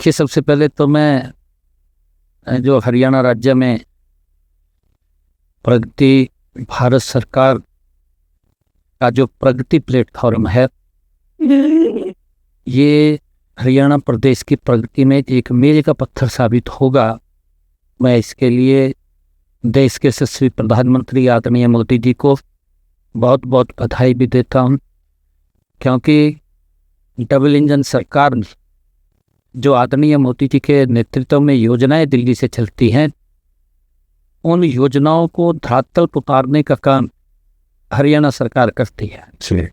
कि सबसे पहले तो मैं जो हरियाणा राज्य में प्रगति भारत सरकार का जो प्रगति प्लेटफॉर्म है, ये हरियाणा प्रदेश की प्रगति में एक मील का पत्थर साबित होगा। मैं इसके लिए देश के यशस्वी प्रधानमंत्री आदरणीय मोदी जी को बहुत बहुत बधाई भी देता हूँ, क्योंकि डबल इंजन सरकार ने जो आदरणीय मोदी जी के नेतृत्व में योजनाएं दिल्ली से चलती हैं, उन योजनाओं को धरातल पर उतारने का काम हरियाणा सरकार करती है।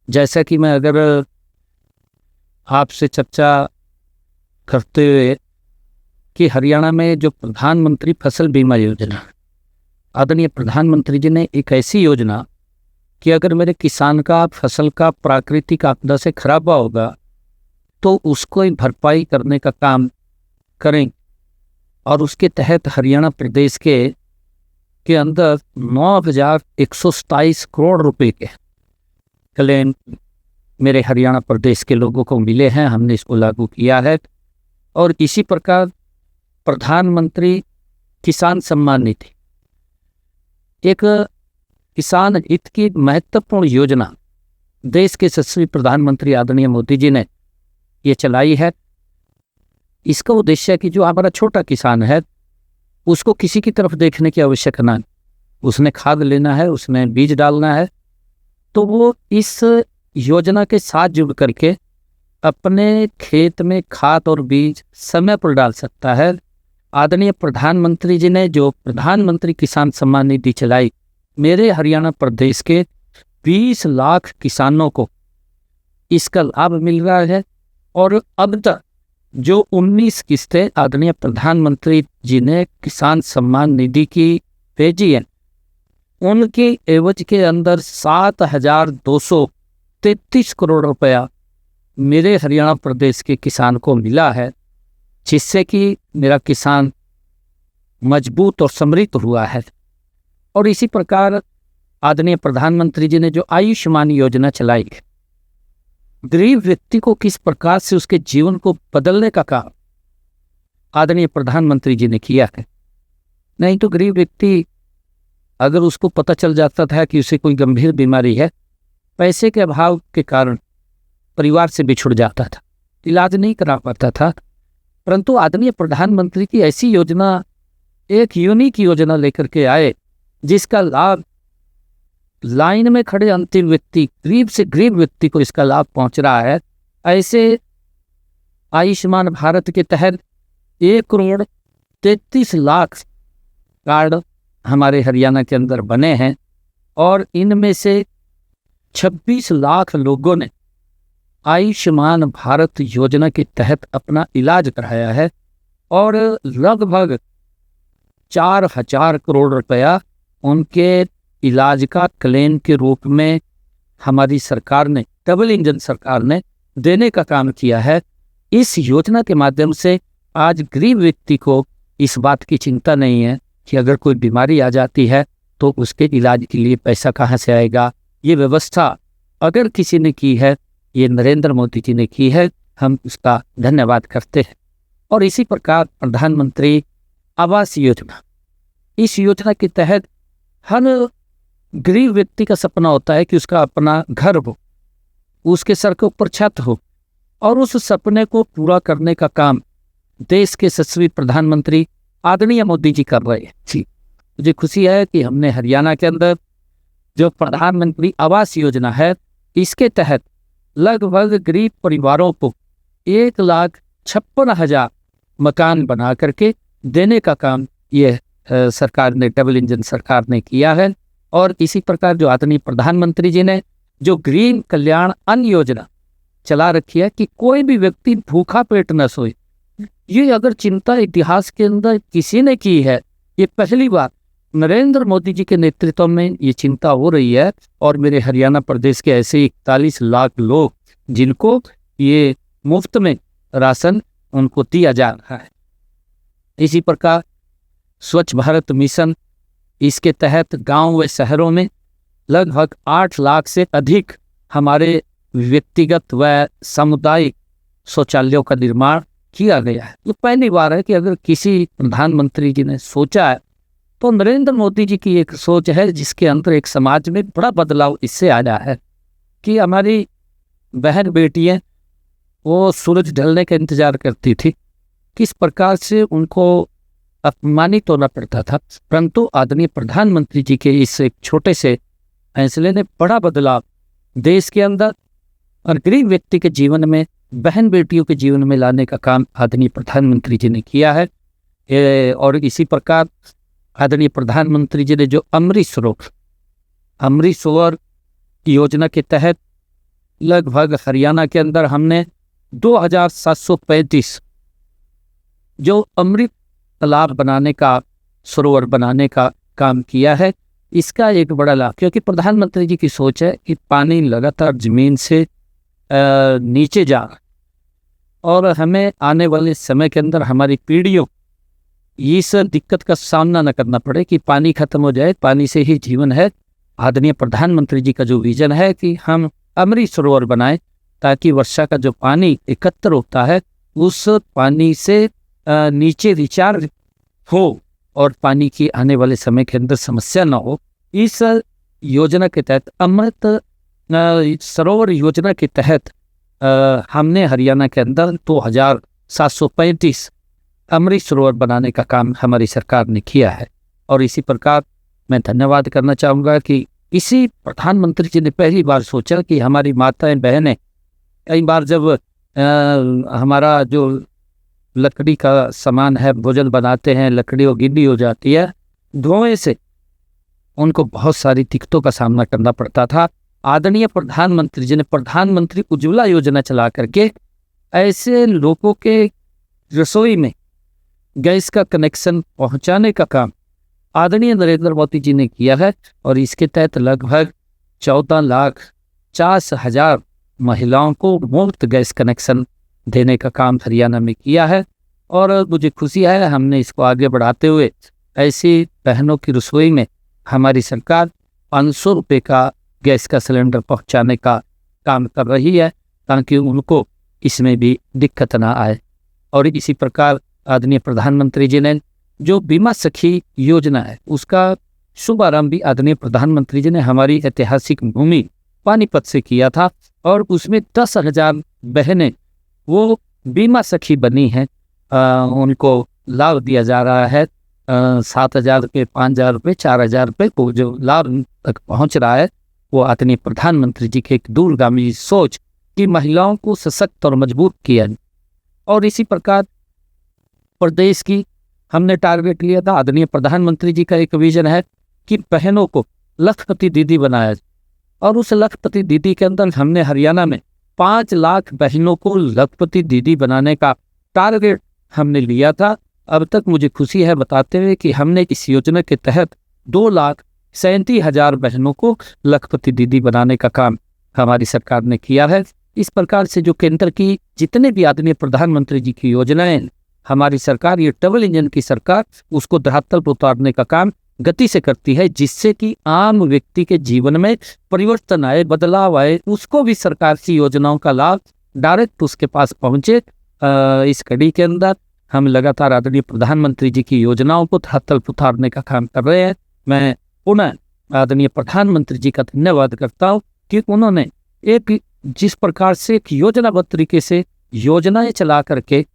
जैसा कि मैं अगर आपसे चर्चा करते हुए कि हरियाणा में जो प्रधानमंत्री फसल बीमा योजना, आदरणीय प्रधानमंत्री जी ने एक ऐसी योजना कि अगर मेरे किसान का फसल का प्राकृतिक आपदा से खराबा होगा तो उसको ही भरपाई करने का काम करें, और उसके तहत हरियाणा प्रदेश के अंदर 9,127 करोड़ रुपए के क्लेम मेरे हरियाणा प्रदेश के लोगों को मिले हैं। हमने इसको लागू किया है। और इसी प्रकार प्रधानमंत्री किसान सम्मान निधि, एक किसान हित की महत्वपूर्ण योजना देश के यशस्वी प्रधानमंत्री आदरणीय मोदी जी ने ये चलाई है। इसका उद्देश्य है कि जो हमारा छोटा किसान है उसको किसी की तरफ देखने की आवश्यकता नहीं, उसने खाद लेना है, उसने बीज डालना है, तो वो इस योजना के साथ जुड़ करके अपने खेत में खाद और बीज समय पर डाल सकता है। आदरणीय प्रधानमंत्री जी ने जो प्रधानमंत्री किसान सम्मान निधि चलाई, मेरे हरियाणा प्रदेश के 20 लाख किसानों को इसका लाभ मिल रहा है। और अब तक जो 19 किस्तें आदरणीय प्रधानमंत्री जी ने किसान सम्मान निधि की भेजी हैं, उनके एवज के अंदर 7,233 करोड़ रुपया मेरे हरियाणा प्रदेश के किसान को मिला है, जिससे कि मेरा किसान मजबूत और समृद्ध हुआ है। और इसी प्रकार आदरणीय प्रधानमंत्री जी ने जो आयुष्मान योजना चलाई है, गरीब व्यक्ति को किस प्रकार से उसके जीवन को बदलने का काम आदरणीय प्रधानमंत्री जी ने किया है। नहीं तो गरीब व्यक्ति अगर उसको पता चल जाता था कि उसे कोई गंभीर बीमारी है, पैसे के अभाव के कारण परिवार से बिछुड़ जाता था, इलाज नहीं करा पाता था। परंतु आदरणीय प्रधानमंत्री की ऐसी योजना, एक यूनिक योजना लेकर के आए, जिसका लाभ लाइन में खड़े अंतिम व्यक्ति, गरीब से गरीब व्यक्ति को इसका लाभ पहुंच रहा है। ऐसे आयुष्मान भारत के तहत 1,33,00,000 कार्ड हमारे हरियाणा के अंदर बने हैं, और इनमें से 26 लाख लोगों ने आयुष्मान भारत योजना के तहत अपना इलाज कराया है। और लगभग 4,000 करोड़ रुपया उनके इलाज का क्लेम के रूप में हमारी सरकार ने, डबल इंजन सरकार ने देने का काम किया है। इस योजना के माध्यम से आज गरीब व्यक्ति को इस बात की चिंता नहीं है कि अगर कोई बीमारी आ जाती है तो उसके इलाज के लिए पैसा कहाँ से आएगा। ये व्यवस्था अगर किसी ने की है, ये नरेंद्र मोदी जी ने की है, हम उसका धन्यवाद करते हैं। और इसी प्रकार प्रधानमंत्री आवास योजना, इस योजना के तहत हर गरीब व्यक्ति का सपना होता है कि उसका अपना घर हो, उसके सर के ऊपर छत हो, और उस सपने को पूरा करने का काम देश के यशस्वी प्रधानमंत्री आदरणीय मोदी जी कर रहे हैं। जी, मुझे खुशी है कि हमने हरियाणा के अंदर जो प्रधानमंत्री आवास योजना है, इसके तहत लगभग गरीब परिवारों को 1,56,000 मकान बना करके देने का काम ये सरकार ने, डबल इंजन सरकार ने किया है। और इसी प्रकार जो आदरणीय प्रधानमंत्री जी ने जो गरीब कल्याण अन्न योजना चला रखी है कि कोई भी व्यक्ति भूखा पेट न सोए, ये अगर चिंता इतिहास के अंदर किसी ने की है, ये पहली बार नरेंद्र मोदी जी के नेतृत्व में ये चिंता हो रही है। और मेरे हरियाणा प्रदेश के ऐसे 41 लाख लोग जिनको ये मुफ्त में राशन उनको दिया जा रहा है। इसी प्रकार स्वच्छ भारत मिशन, इसके तहत गांव व शहरों में लगभग 8 लाख से अधिक हमारे व्यक्तिगत व सामुदायिक शौचालयों का निर्माण किया गया है। ये पहली बार है कि अगर किसी प्रधानमंत्री जी ने सोचा है तो नरेंद्र मोदी जी की एक सोच है जिसके अंदर एक समाज में बड़ा बदलाव इससे आया है कि हमारी बहन बेटियां वो सूरज ढलने का इंतजार करती थी, किस प्रकार से उनको अपमानित होना पड़ता था, परंतु आदरणीय प्रधानमंत्री जी के इस एक छोटे से फैसले ने बड़ा बदलाव देश के अंदर और गरीब व्यक्ति के जीवन में, बहन बेटियों के जीवन में लाने का काम आदरणीय प्रधानमंत्री जी ने किया है। और इसी प्रकार आदरणीय प्रधानमंत्री जी ने जो अमृत सरोवर योजना के तहत लगभग हरियाणा के अंदर हमने 2735 जो अमृत तालाब बनाने का, सरोवर बनाने का काम किया है। इसका एक बड़ा लाभ, क्योंकि प्रधानमंत्री जी की सोच है कि पानी लगातार जमीन से नीचे जा रहा है और हमें आने वाले समय के अंदर हमारी पीढ़ियों इस दिक्कत का सामना न करना पड़े कि पानी खत्म हो जाए, पानी से ही जीवन है। आदरणीय प्रधानमंत्री जी का जो विजन है कि हम अमृत सरोवर बनाएं ताकि वर्षा का जो पानी एकत्र होता है उस पानी से नीचे रिचार्ज हो और पानी की आने वाले समय के अंदर समस्या न हो। इस योजना के तहत, अमृत सरोवर योजना के तहत हमने हरियाणा के अंदर 2735 अमृत सरोवर बनाने का काम हमारी सरकार ने किया है। और इसी प्रकार मैं धन्यवाद करना चाहूँगा कि इसी प्रधानमंत्री जी ने पहली बार सोचा कि हमारी माताएं बहनें कई बार जब हमारा जो लकड़ी का सामान है, भोजन बनाते हैं, लकड़ी और गीली हो जाती है, धुएं से उनको बहुत सारी दिक्कतों का सामना करना पड़ता था। आदरणीय प्रधानमंत्री जी ने प्रधानमंत्री उज्ज्वला योजना चला करके ऐसे लोगों के रसोई में गैस का कनेक्शन पहुंचाने का काम आदरणीय नरेंद्र मोदी जी ने किया है। और इसके तहत लगभग 14,50,000 महिलाओं को मुफ्त गैस कनेक्शन देने का काम हरियाणा में किया है। और मुझे खुशी है हमने इसको आगे बढ़ाते हुए ऐसी बहनों की रसोई में हमारी सरकार 500 रुपये का गैस का सिलेंडर पहुंचाने का काम कर रही है ताकि उनको इसमें भी दिक्कत ना आए। और इसी प्रकार आदरणीय प्रधानमंत्री जी ने जो बीमा सखी योजना है उसका शुभारंभ भी आदरणीय प्रधानमंत्री जी ने हमारी ऐतिहासिक भूमि पानीपत से किया था और उसमें 10,000 बहनें वो बीमा सखी बनी हैं। उनको लाभ दिया जा रहा है 7,000 रुपये, 5,000 रुपये, 4,000 रुपये को जो लाभ तक पहुंच रहा है वो आदरणीय प्रधानमंत्री जी की एक दूरगामी सोच कि महिलाओं को सशक्त और मजबूत किया। और इसी प्रकार प्रदेश की हमने टारगेट लिया था, आदरणीय प्रधानमंत्री जी का एक विजन है कि बहनों को लखपति दीदी बनाया जाए। और उस लखपति दीदी के अंदर हमने हरियाणा में 5 लाख बहनों को लखपति दीदी बनाने का टारगेट हमने लिया था। अब तक मुझे खुशी है बताते हुए कि हमने इस योजना के तहत 2,37,000 बहनों को लखपति दीदी बनाने का काम हमारी सरकार ने किया है। इस प्रकार से जो केंद्र की जितने भी आदरणीय प्रधानमंत्री जी की योजनाएं हमारी सरकार, ये डबल इंजन की सरकार, उसको धरातल पर उतारने का काम गति से करती है, जिससे कि आम व्यक्ति के जीवन में परिवर्तन आए, बदलाव आए, उसको भी सरकार की योजनाओं का लाभ डायरेक्ट उसके पास पहुंचे। इस कड़ी के अंदर हम लगातार आदरणीय प्रधानमंत्री जी की योजनाओं को धरातल पर उतारने का काम कर रहे हैं। मैं पुनः आदरणीय प्रधानमंत्री जी का धन्यवाद करता हूँ कि उन्होंने एक जिस प्रकार से एक योजनाबद्ध तरीके से योजनाएं चला करके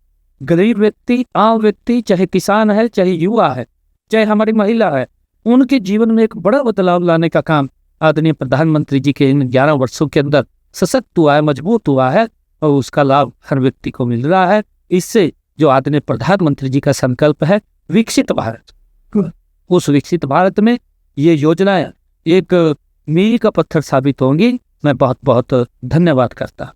गरीब व्यक्ति, आम व्यक्ति, चाहे किसान है, चाहे युवा है, चाहे हमारी महिला है, उनके जीवन में एक बड़ा बदलाव लाने का काम आदरणीय प्रधानमंत्री जी के इन 11 वर्षों के अंदर सशक्त हुआ है, मजबूत हुआ है और उसका लाभ हर व्यक्ति को मिल रहा है। इससे जो आदरणीय प्रधानमंत्री जी का संकल्प है विकसित भारत, उस विकसित भारत में ये योजनाएं एक मील का पत्थर साबित होंगी। मैं बहुत बहुत धन्यवाद करता।